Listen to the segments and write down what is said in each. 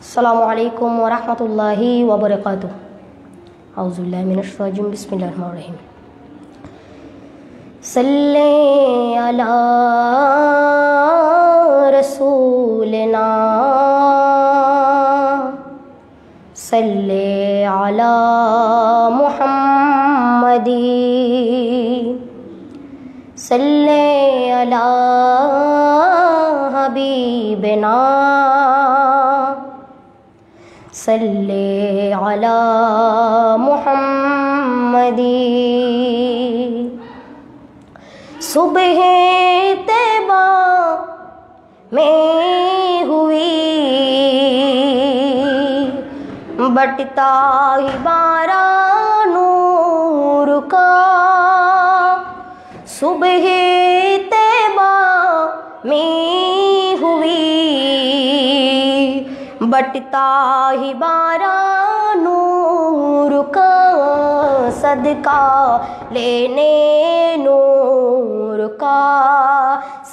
अस्सलामु अलैकुम वरहमतुल्लाहि वबरकातुहू। औज़ु बिल्लाहि मिनश रजीम, बिस्मिल्लाहिर रहमानिर रहीम। सल्ले अला रसूलिना, सल्ले अला मुहम्मदी, सल्ले अला हबीबिना, सल्ले अला मुहम्मदी। सुबह तैबा में हुई बटता ही बारां नूर का, सुबह तैबा में हुई बटता ही बारां नूर का, सदका लेने नूर का,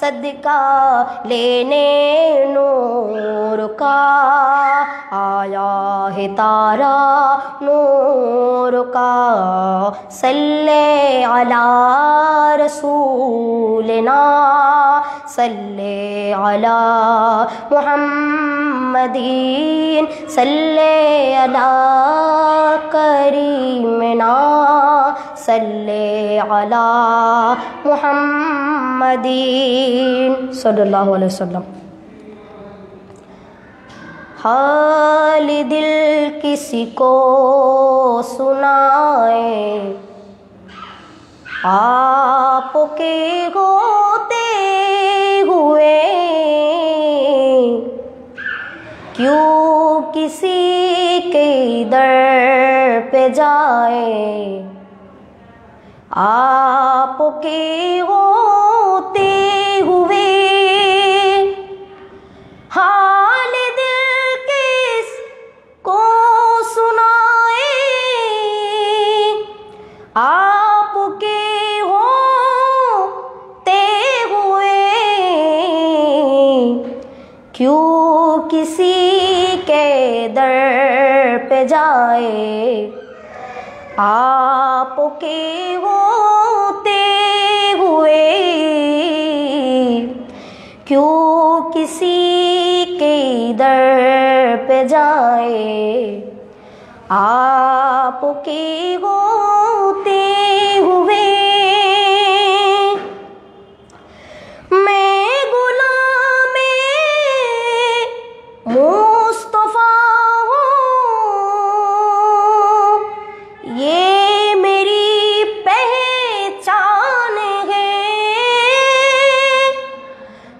सदका लेने नूर का, आया है तारा नूर का। सल्ले अला रसूलिना, सल्ले अला मुहम्मदीन, सल्ले अला करीमना, सल्ले अला मुहम्मदीन सल्लल्लाहु अलैहि वसल्लम। हाल दिल किसी को सुनाए, आपके होते हुए क्यों किसी के दर पे जाए, आपके होते हुए हाल दिल किस को सुनाए, आपके होते हुए क्यों किसी के दर पे जाए, आपके होते हुए क्यों किसी के दर पे जाए, आपके होते हुए। मैं गुलामे मुस्तफा हूँ, ये मेरी पहचान है।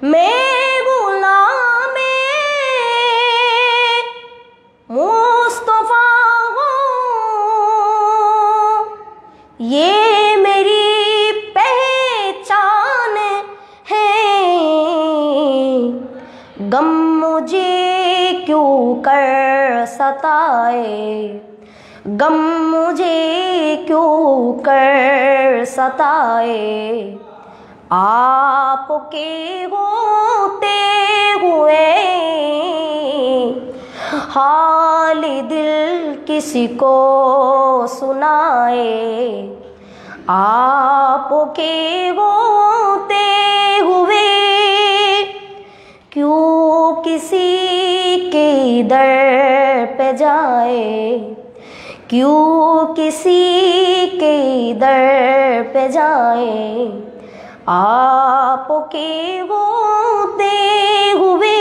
मैं गुलामे मुस्तफा हूँ, ये मेरी पहचान है। गम मुझे क्यों कर सताए, गम मुझे क्यों कर सताए, आपके होते हुए हाल दिल किसी को सुनाए, आपके होते हुए क्यों किसी के दर पे जाए, क्यों किसी के दर पे जाए, आपके होते हुए।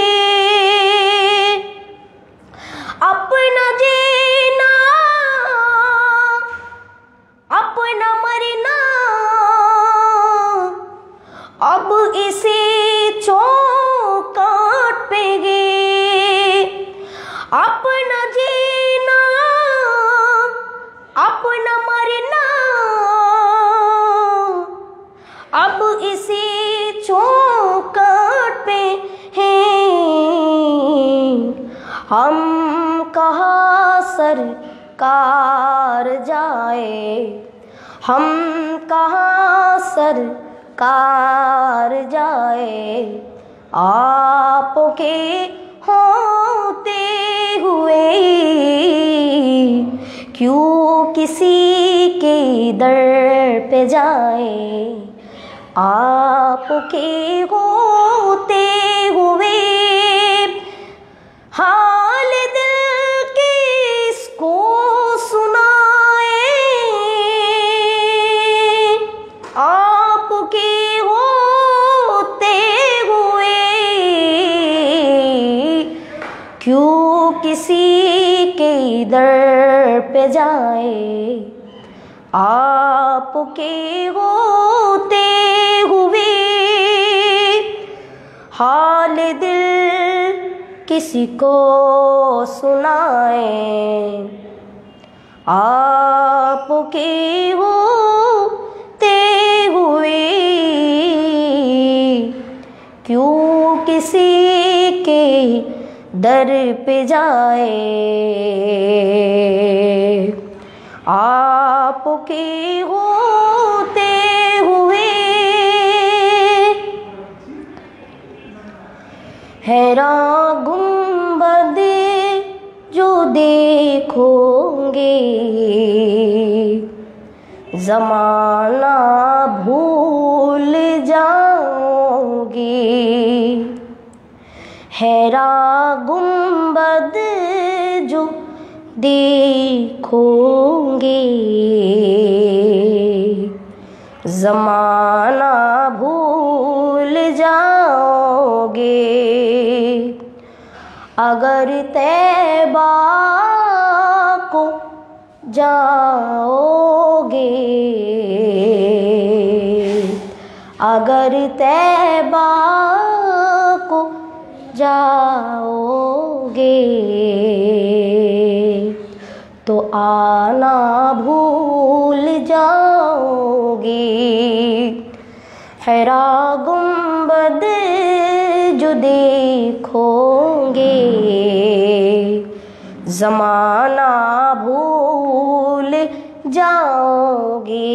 अपना जीना अपना मरना अब इसी चौखट पे गे, अपना जीना अपना मरना अब इसी चौखट पे है। हम कहाँ सरकार जाए, हम कहाँ सरकार जाए, आपके होते किसी के दर पे जाए, आपके होते हुए हाल दिल किसको सुनाए, आपके होते हुए क्यों किसी के दर पे जाए, आपके होते हुए हाल दिल किसी को सुनाए, आपके होते हुए क्यों किसी के दर पे जाए, आपके होते हुए। हैरान गुंबद जो देखोगे, ज़माना भूल जाओगे, हैरान गुंबद जो देखोगे, ज़माना भूल जाओगे। अगर तैबा को जाओगे, अगर तैबा को जाओगे तो आना भूल जाओगे। हैरा गुंबद जो देखोगे, ज़माना भूल जाओगे।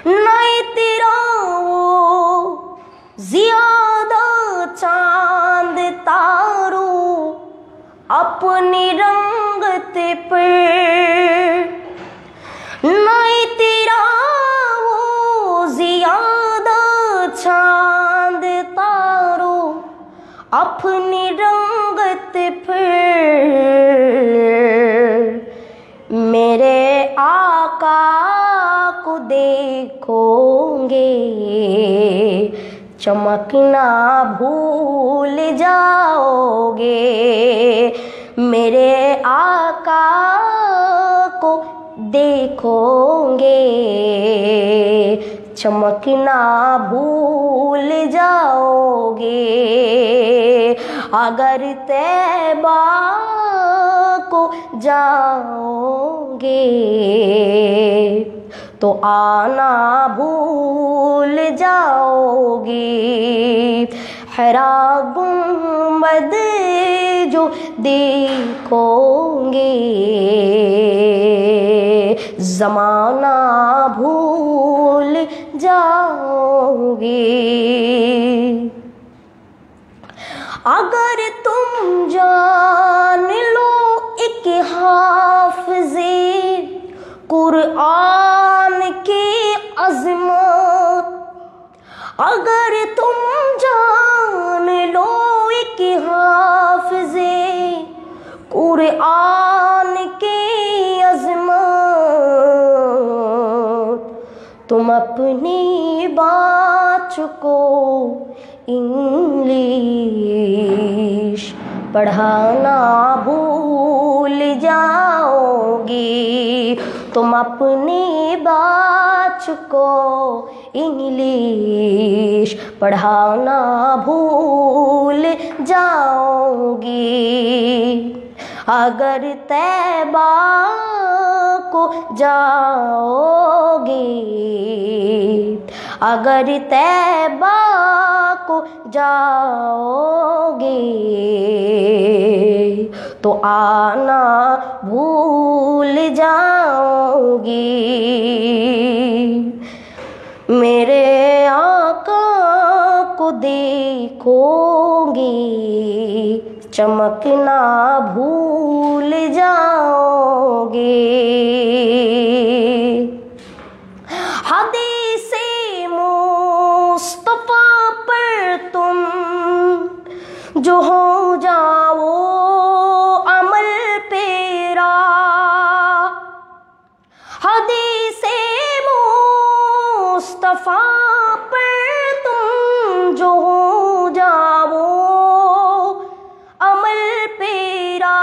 नहीं तेरा वो ज़्यादा चांद तारों अपनी रंगत पर, नहीं तेरा वो ज़्यादा चांद तारों अपनी रंगत पर। मेरे आका को देखोगे, चमकना भूल जाओगे। मेरे आका को देखोगे, चमकना भूल जाओगे। अगर तैबा को जाओगे तो आना भूल जाओगे। हैरा गुंबद जो देखोगे, ज़माना भूल जाओगे। अगर तुम जान लो एक हाफ़िज़े कुरआन की अज़मत, अगर तुम जान लो एक हाफ़िज़े कुरआन की अज़मत, तुम अपनी बात को इंग्लिश पढ़ाना भूल जाओगी। तुम अपनी बात को इंग्लिश पढ़ाना भूल जाओगी। अगर तैबा को जाओगे, अगर तैबा को जाओगे तो आना भूल जाओगी। मेरे आका को देखो चमकना भूल जाओगे। हदीसे मुस्तफा पर तुम जो हो जाओ अमल पेरा। हदीसे मुस्तफा पर तुम जो हो जाओ अमल पेरा।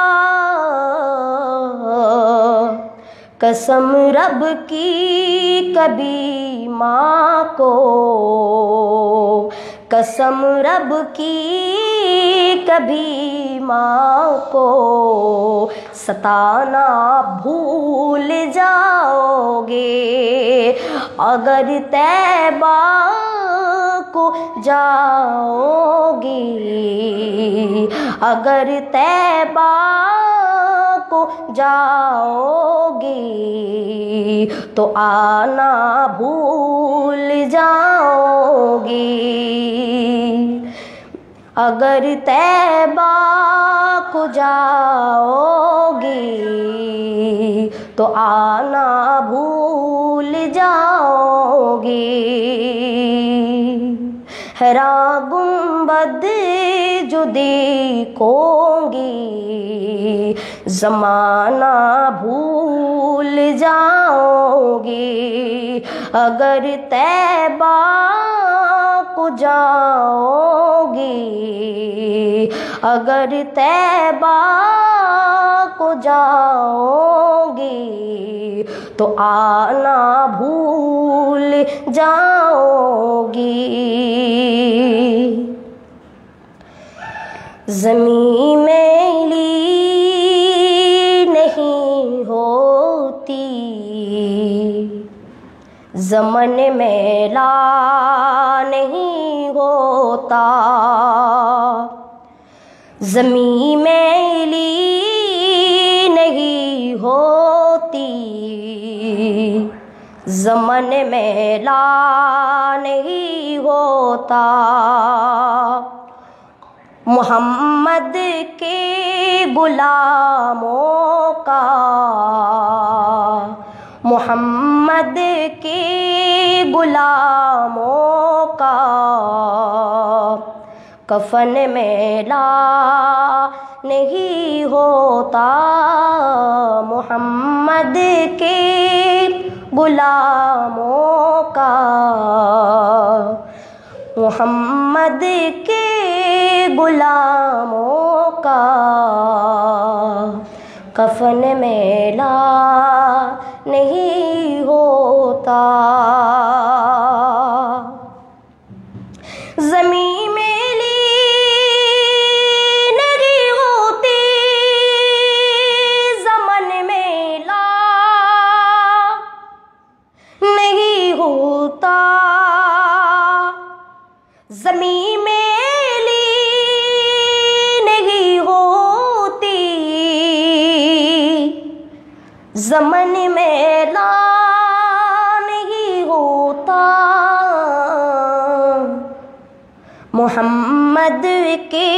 कसम रब की कभी माँ को, कसम रब की कभी माँ को सताना भूल जाओगे। अगर तैबा को जाओगे, अगर तैबा को जाओगे तो आना भूल जाओगे। अगर तैबा को जाओगे तो आना भूल जाओगे। हरा गुंबद जो देखोगे ज़माना भूल जाओगे। अगर तैबा को जाओगे, अगर तैबा को जाओगे तो आना भूल जाओगे। ज़मीं मैली नहीं होती, ज़मन मैला नहीं होता। ज़मीं मैली नहीं होती, ज़मन मैला नहीं होता। मोहम्मद के गुलामों का, मोहम्मद के गुलामों का कफन मैला नहीं होता। मोहम्मद के गुलामों का, मोहम्मद के गुलामों का कफन मैला नहीं होता। ज़मीं मैली नहीं होती, ज़मन मैला नहीं होता। ज़मीं मैली नहीं होती, ज़मन मैला नहीं होता। मोहम्मद के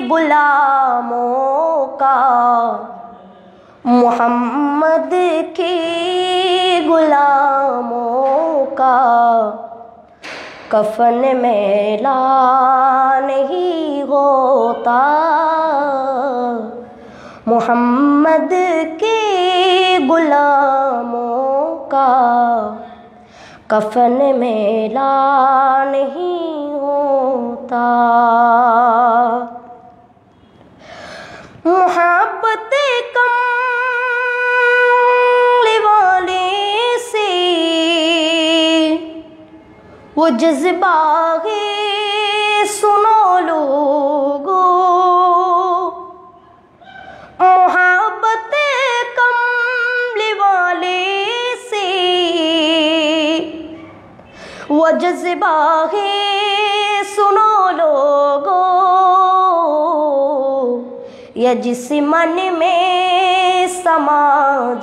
गुलामों का, मोहम्मद के गुलामों का कफन मैला नहीं होता। मोहम्मद के गुलामों का कफन मैला नहीं होता। मोहब्बत कमली वाले से वो जज्बा है सुनो लोगो। मोहब्बत कमली वाले से वो जज्बा है सुनो लोगो। या जिस मन में समा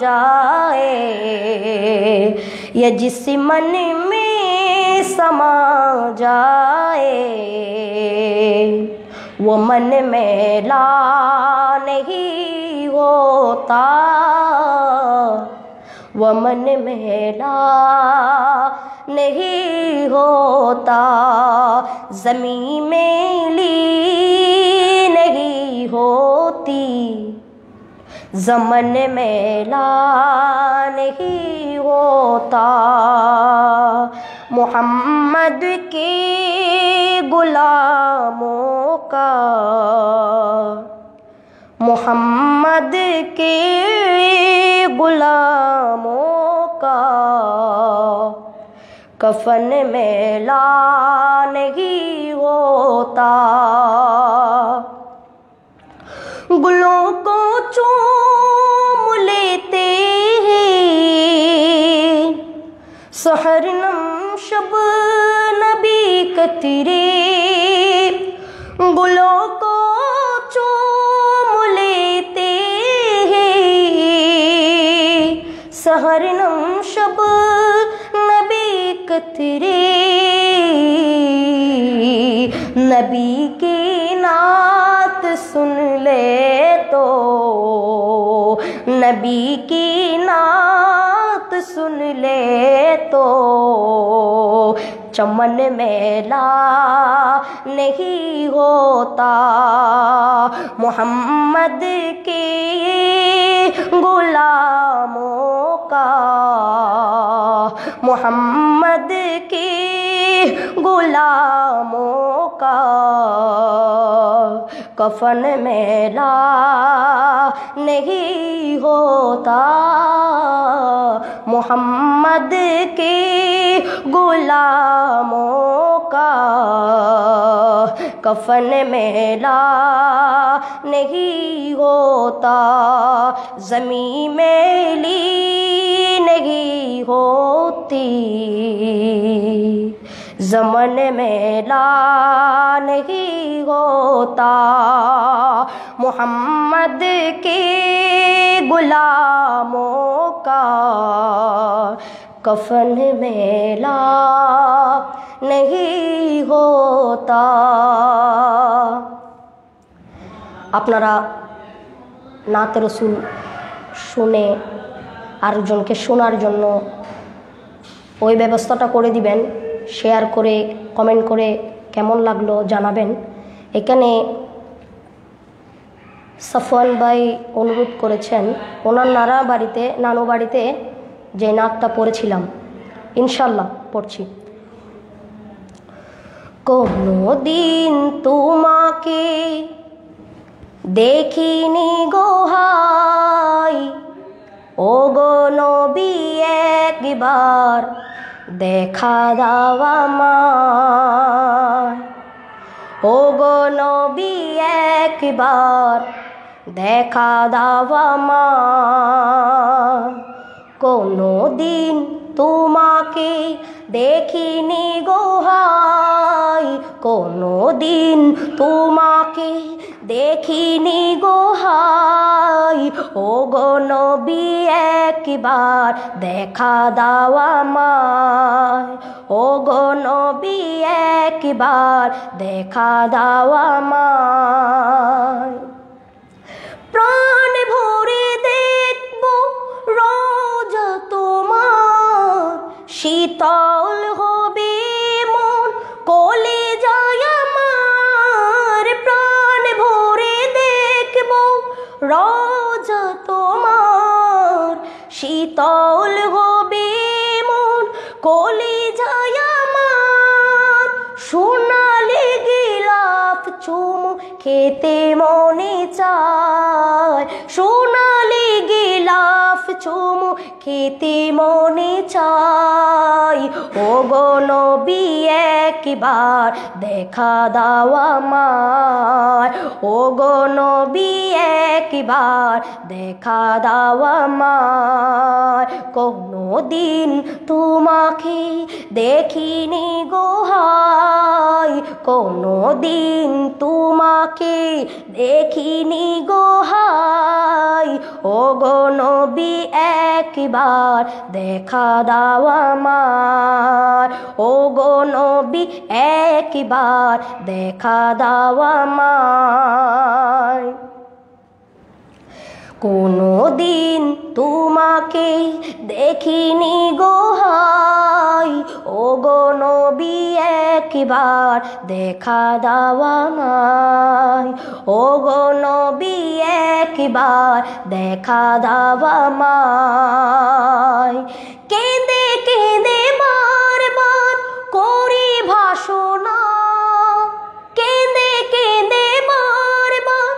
जाए, या जिस मन में समा जाए वो मन मैला नहीं होता, वो मन मैला नहीं होता, ज़मीं मैली नहीं होती, ज़मन मैला नहीं होता। मोहम्मद के गुलामों का, मोहम्मद के गुलामों का कफन मैला नहीं होता। गुलों को चूम लेते हैं सहरनम शब नबी कतरे, गुलों को चूम लेते हैं सहरनम शब नबी कतरे, नबी की नात सुन ले तो, नबी की नात सुन ले तो, चमन मैला नहीं होता। मोहम्मद के गुलामों का, मोहम्मद के गुलामों का कफन मैला नहीं होता। मोहम्मद के गुलामों का कफन मैला नहीं होता, ज़मीं मैली नहीं होती, ज़मन मैला नहीं होता। मोहम्मद के गुलामों का कफन मैला नहीं होता। আপনারা নাতে রসুল শুনে আরেকজনকে শোনার জন্য ওই ব্যবস্থাটা করে দিবেন, শেয়ার করে কমেন্ট করে কেমন লাগলো জানাবেন। এখানে সাফওয়ান ভাই অনুরোধ করেছেন ওনার নানু বাড়িতে যে নাতটা পড়েছিলাম, ইনশাল্লাহ পড়ছি। কোনো দিন তোমাকে দেখিনি গো হাই, ও গো নবী একবার দেখা দাও আমায়, ও গো নবী একবার দেখা দাও আমায়। কোনো দিন তোমাকে দেখিনি গো হাই, কোনো দিন তোমাকে দেখিনি গো হাই, ও গো নবী একবার দেখা দাও আমায়, ও গো নবী একবার দেখা দাও আমায়। প্রাণ ভরে দেখবো রোজা তোমার, শীতল হবে মন কলিজায় আমার। প্রাণ ভরে দেখবো রোজা তোমার, শীতল হবে মন কলিজায় আমার। সোনালি গিলাফ চুমু খেতে মনে চায়, সোনালি গিলাফ চুমু খেতে মনে চায়, ও গো নবী একবার দেখা দাও আমায়, ও গো নবী একবার দেখা দাও আমায়। কোনো দিন তোমাকে দেখিনি গো হাই, কোনো দিন তোমাকে দেখিনি গো হাই, ও গো নবী একবার দেখা দাও আমার, ও গো নবী একবার দেখা দাও আমায়। কোনো দিন তোমাকে দেখিনি গো হাই, ও গো নবী একবার দেখা দাও আমায়, ও গো নবী একবার দেখা দাও আমায়। কেঁদে কেঁদে বারবার করি ভাষণা, কেঁদে কেঁদে বারবার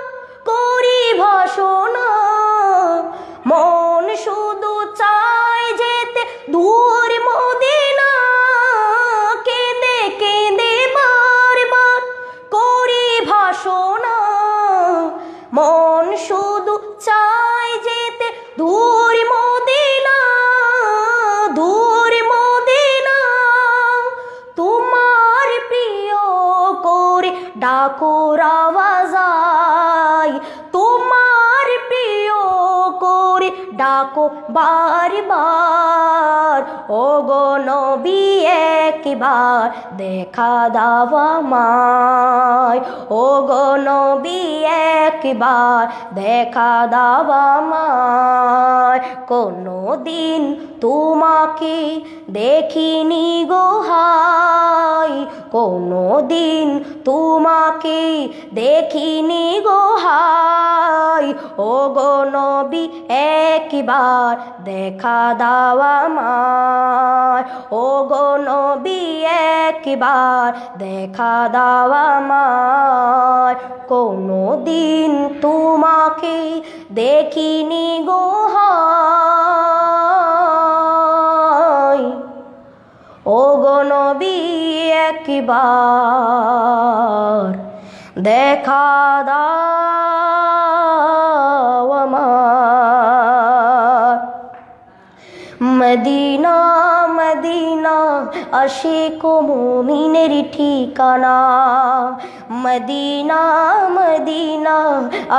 করি ভাষণা, মন শুধু চায় যেতে দূর মদিনা। কেঁদে কেঁদে বারবার করি ভাষণা, মন শুধু চায় যেতে দূর মদিনা, দূর মদিনা। তোমার প্রিয় করে ডাকর আওয়াজ, তোমার প্রিয় করে ডাকো বারবার, ও গো নবী একবার দেখা দাও আমায়, ও গো নবী একবার দেখা দাও আমায়। কোনো দিন তোমাকে দেখিনি গো হাই, কোনো দিন তোমাকে দেখিনি গো হাই, ও গো নবী একবার দেখা দাও আমায়, ও গো নবী একবার দেখা দাও আমায়। কোনো দিন তোমাকে দেখিনি গো হাই, ও গো নবী একবার দেখা দাও আমায়। মদিনা মদিনা আশিক ও মুমিনের ঠিকানা, মদিনা মদিনা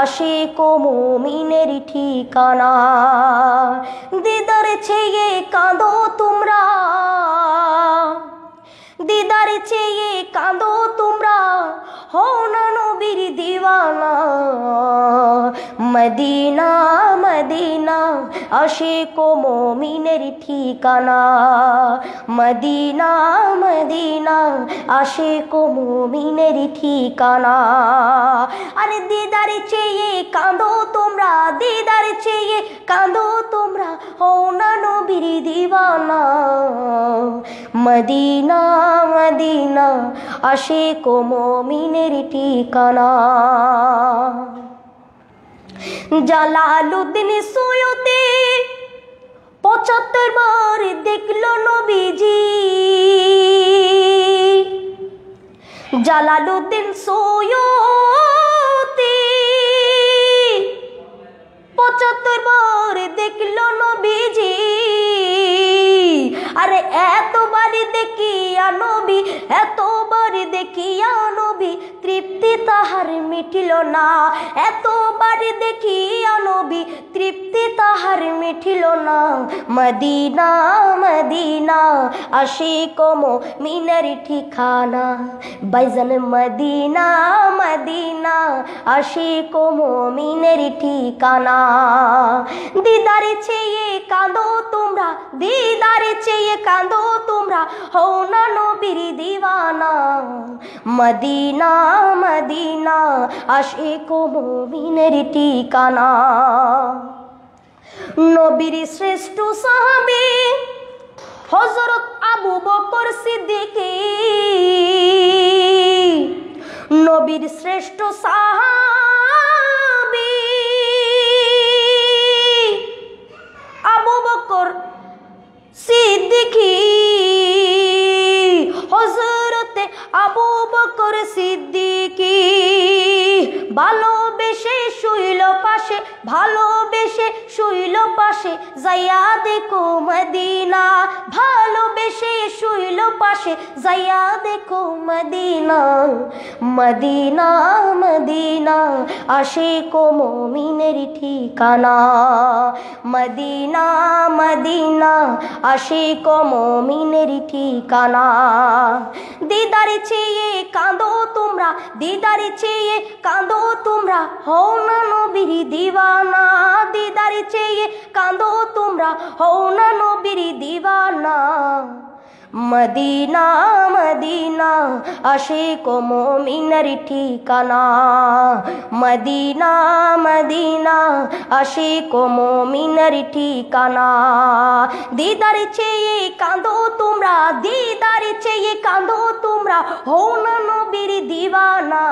আশিক ও মুমিনের ঠিকানা। দিদার চেয়ে কাঁদো তোমরা, দিদার চেয়ে কাঁদো তোমরা, হও না নবীর দিওয়ানা। মদিনা মদিনা আশিক ও মুমিনের ঠিকানা, মদিনা মদিনা আশিক ও মুমিনের ঠিকানা। আরে দিদার চেয়ে কাঁদো তোমরা, দিদার চেয়ে কাঁদো তোমরা, হও না নবীর দিওয়ানা। মদিনা মদিনা আশিক ও মুমিনের ঠিকানা। জালালউদ্দিন সৈয়দী ৭৫ বার দেখলো নবীজি, জালালউদ্দিন সৈয়দী ৭৫ বার দেখলো নবীজি। আরে এতবার দেখিয়া নবী, এতবার দেখিয়া নবী, তৃপ্তি তাহার মিটিল না। এতবার দেখিয়া নবী, তৃপ্তি তাহার মিটিল না। মদিনা মদিনা আশিক ও মুমিনের ঠিকানা, বাইজান মদিনা মদিনা আশিক ও মুমিনের ঠিকানা। দিদার চেয়ে কাঁদো তোমরা, দিদার চেয়ে কাঁদো তোমরা, হও না নবীর দিওয়ানা। মদিনা মদিনা আশিক ও মুমিনের ঠিকানা। নবীর শ্রেষ্ঠ সাহাবী হযরত আবু বকর সিদ্দিক, নবীর শ্রেষ্ঠ সাহাবী আবু বকর সিদ্দিক, হযরতে আবু বকর সিদ্দিক। ভালোবেসে শুইল পাশে, ভালোবেসে শুইল পাশে, যাইয়া দেখো মদিনা। ভালোবেসে শুইল পাশে, যাইয়া দেখো মদিনা। মদিনা মদিনা মদিনা আশিক ও মুমিনের ঠিকানা। মদিনা মদিনা আশিক ও মুমিনের ঠিকানা। দিদার চেয়ে কাঁদো তোমরা, দিদার চেয়ে কাঁদো তোমরা, হও না নবীর দিওয়ানা। দিদার চেয়ে কাঁদো তোমরা, হও না নবীর দিওয়ানা। মদিনা মদিনা আশিক ও মুমিনের ঠিকানা। মদিনা মদিনা আশিক ও মুমিনের ঠিকানা। দিদার চেয়ে কাঁদো তোমরা, দিদার চেয়ে কাঁদো তোমরা, হও না নবীর দিওয়ানা।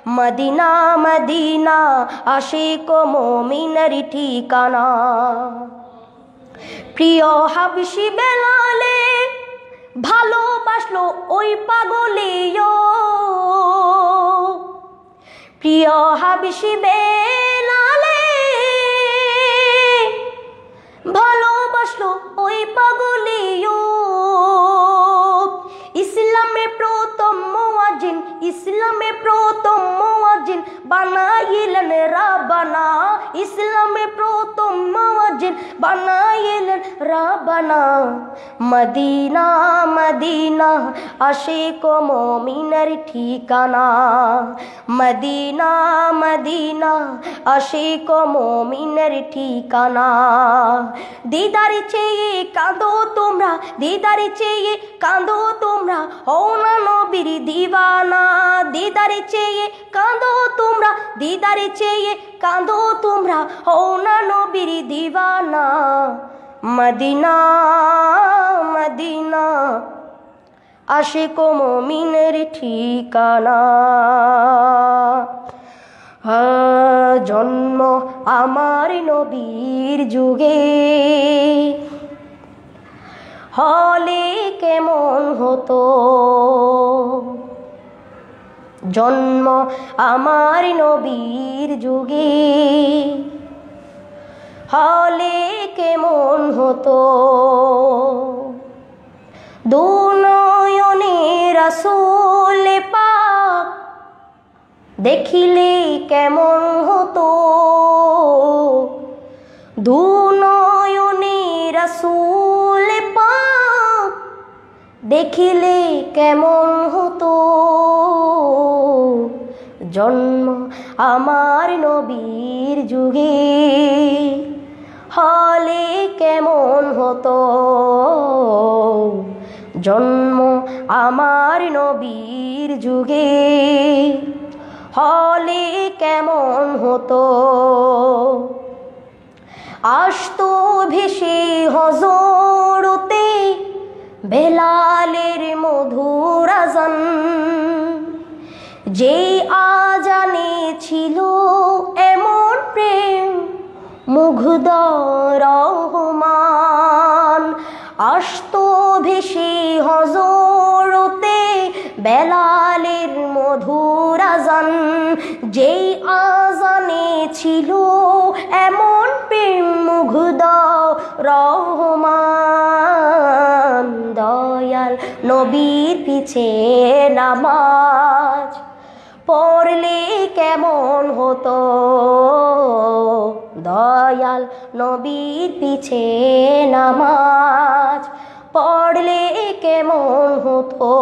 মদিনা মদিনা আশিক ও মুমিনের ঠিকানা। প্রিয় হাবশি বেলালে ভালোবাসলো ওই পাগলিও। প্রিয় হাবশি বেলালে ভালোবাসলো ওই পাগলিও। ইসলামে প্রথম মুয়াজ্জিন, ইসলামে প্রথম মুয়াজ্জিন বানাইলেন রাব্বানা। ইসলামে প্রথম মুয়াজ্জিন বানাইলেন রাব্বানা। মদিনা মদিনা আশিক ও মুমিনের ঠিকানা। মদিনা মদিনা আশিক ও মুমিনের ঠিকানা। দিদার চেয়ে কাঁদো তোমরা, দিদার চেয়ে কাঁদো তোমরা, হও না নবীর দিওয়ানা। দিদার চেয়ে কাঁদো তোমরা, দিদার চেয়ে কাঁদো তোমরা, হও না নবীর দিওয়ানা। মদিনা মদিনা আশিক ও মুমিনের ঠিকানা। জন্ম আমার নবীর যুগে হলে কেমন হতো। জন্ম আমার নবীর যুগে হলে কেমন হতো। দুনয়নে রাসূল পাক দেখিলে কেমন হতো। দুনয়নে রাসূল পাক দেখিলে কেমন হতো। জন্ম আমার নবীর যুগে হলে কেমন হতো। জন্ম আমার নবীর যুগে হলে কেমন হতো। আসতো ভেসে হযরতে বেলালের মধুর আযান। যেই আজানে ছিল এমন প্রেম মুগ্ধ রহমান। আসতো ভেসে হযরতে বেলালের মধুর আযান। যেই আজানে ছিল এমন প্রেম মুগ্ধ রহমান। দয়াল নবীর পিছে নামাজ পড়লে কেমন হতো। দয়াল নবীর পিছে নামাজ পড়লে কেমন হতো।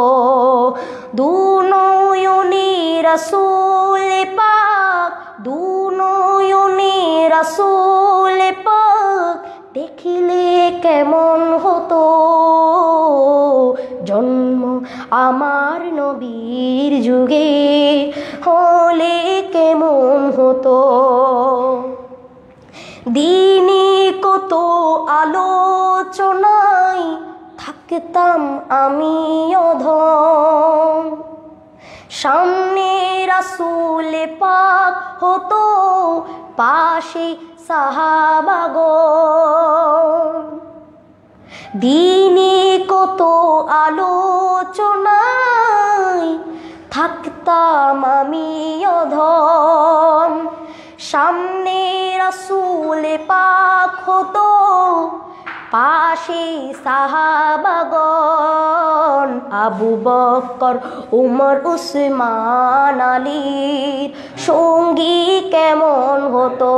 দুনয়নে রাসূল পাক, দুনয়নে রাসূল পাক দেখিলে কেমন হতো। জন্ম আমার নবীর যুগে হলে কেমন হতো। দিনে কত আলোচনায় থাকতাম আমি অধম। সামনে রাসূল পাক হতো, পাশে সাহাবাগণ। দিনে কত আলোচনায় থাকতাম আমি অধম। সামনে রাসূল পাক হতো, পাশে সাহাবাগণ আবু বকর উমর উসমান আলীর সঙ্গী কেমন হতো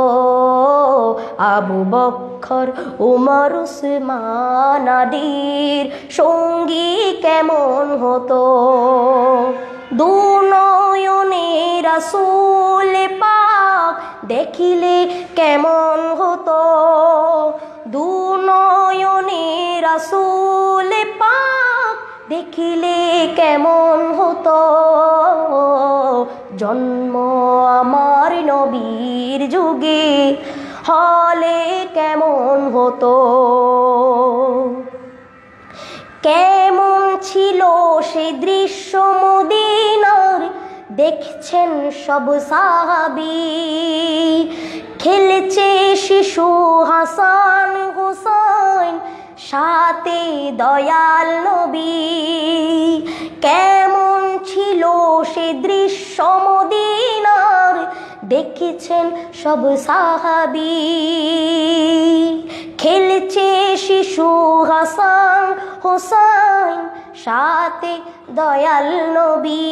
আবু বকর উমর উসমান আলীর সঙ্গী কেমন হতো দুনয়নে রাসূল পাক দেখিলে কেমন হতো দুনয়নে রাসূল পাক দেখিলে কেমন হতো জন্ম আমার নবীর যুগে হলে কেমন হতো কেমন ছিল সেই দৃশ্য মদিনার দেখছেন সব সাহাবী খেলছে শিশু হাসান হুসাইন সাথে দয়াল নবী কেমন ছিল সেই দৃশ্য মদিনার দেখেছেন সব সাহাবী খেলছে শিশু হাসান হুসাইন সাথে দয়াল নবী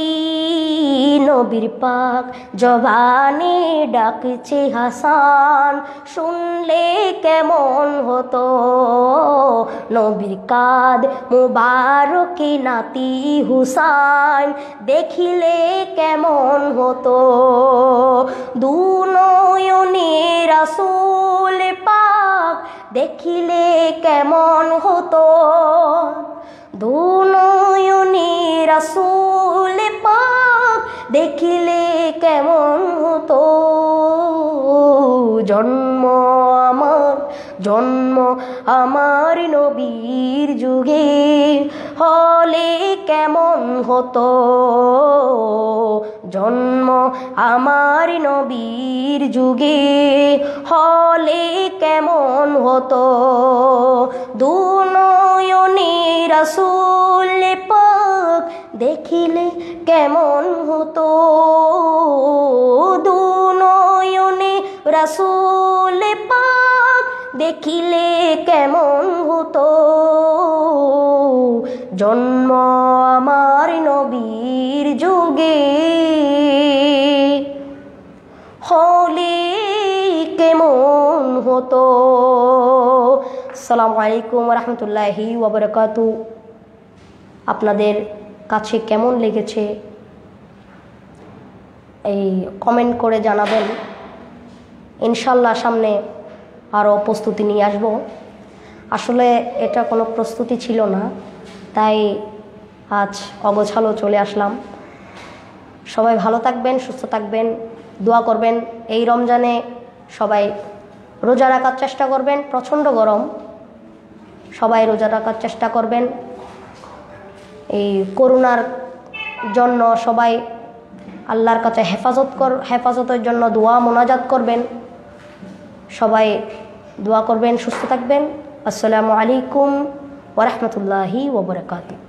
নবীর পাক জবানে ডাকছে হাসান শুনলে কেমন হতো নবীর কাঁধ মুবারকে নাতি হুসাইন দেখিলে কেমন হতো দুনয়নে রাসূল পাক দেখিলে কেমন হতো দুনয়নে রাসূল পাক দেখিলে কেমন হতো জন্ম আমার নবীর যুগে হলে কেমন হতো জন্ম আমার নবীর যুগে হলে কেমন হতো দুনয়নে রাসূল পাক দেখিলে কেমন হতো দুনয়নে রাসূল পাক দেখিলে কেমন হতো জন্ম আমার নবীর যুগে হলে কেমন হতো। আসসালামু আলাইকুম ওয়া রাহমাতুল্লাহি ওয়া বারাকাতুহু। আপনাদের কাছে কেমন লেগেছে এই কমেন্ট করে জানাবেন। ইনশাল্লাহ সামনে আরও প্রস্তুতি নিয়ে আসব। আসলে এটা কোনো প্রস্তুতি ছিল না, তাই আজ অগোছালো চলে আসলাম। সবাই ভালো থাকবেন, সুস্থ থাকবেন, দোয়া করবেন। এই রমজানে সবাই রোজা রাখার চেষ্টা করবেন। প্রচণ্ড গরম, সবাই রোজা রাখার চেষ্টা করবেন। এই করোনার জন্য সবাই আল্লাহর কাছে হেফাজতের জন্য দোয়া মোনাজাত করবেন। সবাই দোয়া করবেন, সুস্থ থাকবেন। আসসালামু আলাইকুম ওয়া রাহমাতুল্লাহি ওয়া বারাকাতুহু।